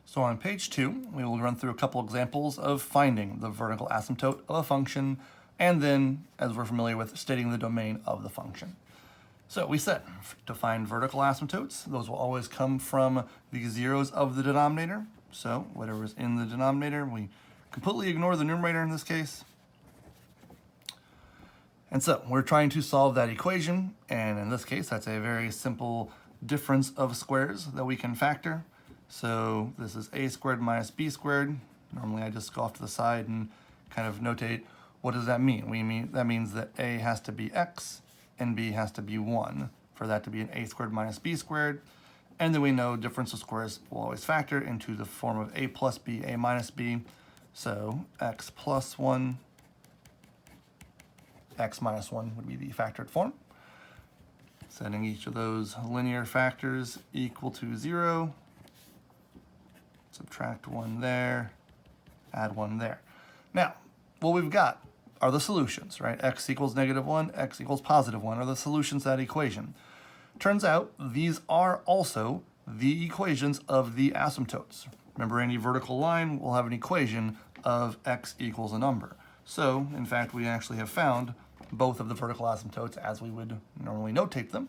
So on page 2, we will run through a couple examples of finding the vertical asymptote of a function, and then, as we're familiar with, stating the domain of the function. So we said to find vertical asymptotes, those will always come from the zeros of the denominator. So whatever's in the denominator, we completely ignore the numerator in this case. And so we're trying to solve that equation, and in this case, that's a very simple difference of squares that we can factor. So this is a squared minus b squared. Normally I just go off to the side and kind of notate, what does that mean? That means that a has to be x and b has to be 1 for that to be an a squared minus b squared. And then we know difference of squares will always factor into the form of a plus b, a minus b. So x plus 1, x minus 1 would be the factored form. Setting each of those linear factors equal to 0. Subtract 1 there, add 1 there. Now, what we've got are the solutions, right? X equals -1, x equals +1 are the solutions to that equation. Turns out these are also the equations of the asymptotes. Remember, any vertical line will have an equation of x equals a number. So, in fact, we actually have found both of the vertical asymptotes as we would normally notate them.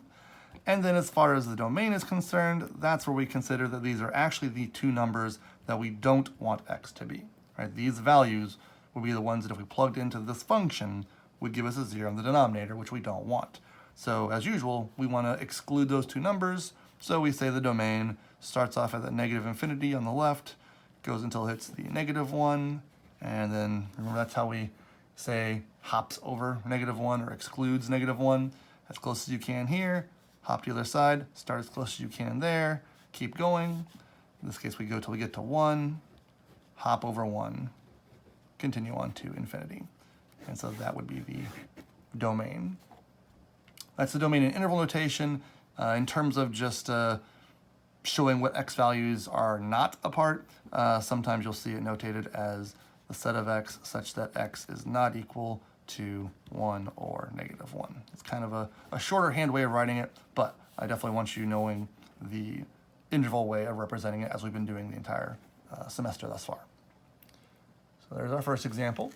And then as far as the domain is concerned, that's where we consider that these are actually the two numbers that we don't want x to be, right? These values would be the ones that if we plugged into this function would give us a 0 in the denominator, which we don't want. So as usual, we want to exclude those two numbers. So we say the domain starts off at the -infinity on the left, goes until it hits the -1, and then remember that's how we say hops over -1 or excludes -1 as close as you can here. Hop to the other side, start as close as you can there, keep going. In this case, we go till we get to 1, hop over 1, continue on to infinity. And so that would be the domain. That's the domain in interval notation. In terms of just showing what x values are not apart, sometimes you'll see it notated as the set of x such that x is not equal to 1 or -1. It's kind of a shorter hand way of writing it, but I definitely want you knowing the interval way of representing it as we've been doing the entire semester thus far. So there's our first example.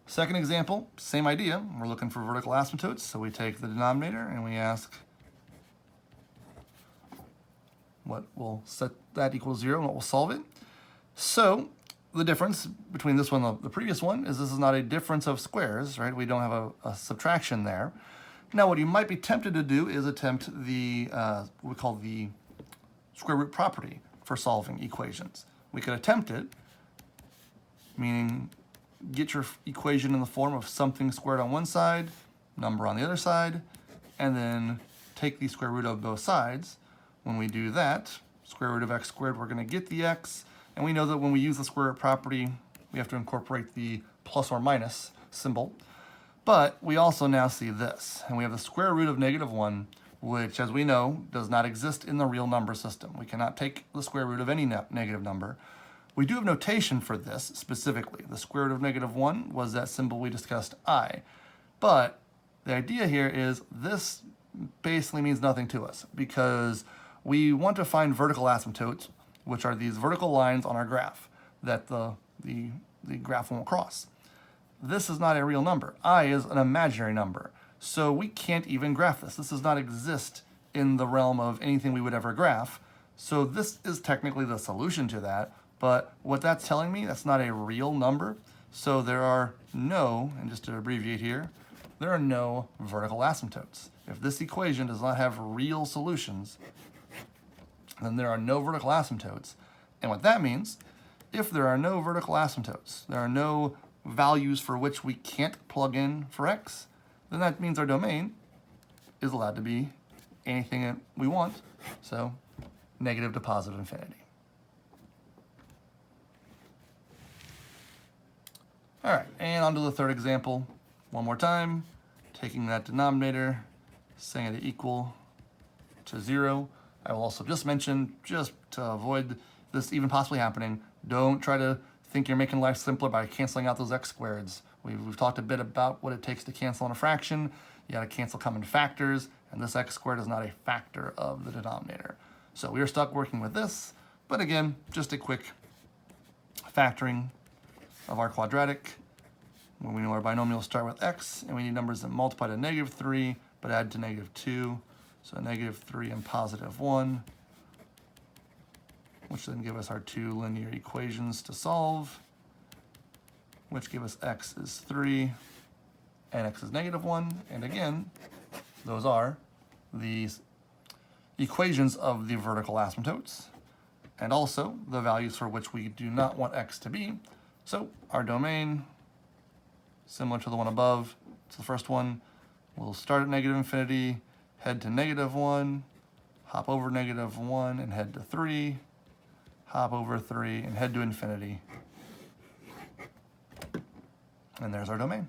Second example, same idea. We're looking for vertical asymptotes, so we take the denominator and we ask what will set that equals 0 and what will solve it. So the difference between this one and the previous one is this is not a difference of squares, right? We don't have a subtraction there. Now, what you might be tempted to do is attempt the, what we call the square root property for solving equations. We could attempt it, meaning get your equation in the form of something squared on one side, number on the other side, and then take the square root of both sides. When we do that, square root of x squared, we're going to get the x. And we know that when we use the square root property, we have to incorporate the plus or minus symbol. But we also now see this, and we have the square root of -1, which, as we know, does not exist in the real number system. We cannot take the square root of any negative number. We do have notation for this specifically. The square root of -1 was that symbol we discussed, I. But the idea here is this basically means nothing to us because we want to find vertical asymptotes, which are these vertical lines on our graph that the graph won't cross. This is not a real number. I is an imaginary number. So we can't even graph this. This does not exist in the realm of anything we would ever graph. So this is technically the solution to that. But what that's telling me, that's not a real number. So there are no, and just to abbreviate here, there are no vertical asymptotes. If this equation does not have real solutions, then there are no vertical asymptotes. And what that means, if there are no vertical asymptotes, there are no values for which we can't plug in for x, then that means our domain is allowed to be anything that we want, so negative to positive infinity. All right, and on to the third example. One more time, taking that denominator, setting it equal to 0. I will also just mention, just to avoid this even possibly happening, don't try to think you're making life simpler by canceling out those x squareds. We've talked a bit about what it takes to cancel in a fraction. You got to cancel common factors, and this x squared is not a factor of the denominator. So we are stuck working with this. But again, just a quick factoring of our quadratic, when we know our binomials start with x, and we need numbers that multiply to -3, but add to -2. So -3 and +1, which then give us our two linear equations to solve, which give us x is 3 and x is -1. And again, those are the equations of the vertical asymptotes, and also the values for which we do not want x to be. So our domain, similar to the one above, it's the first one, we'll start at -infinity, head to -1, hop over -1 and head to 3, hop over 3 and head to infinity. And there's our domain.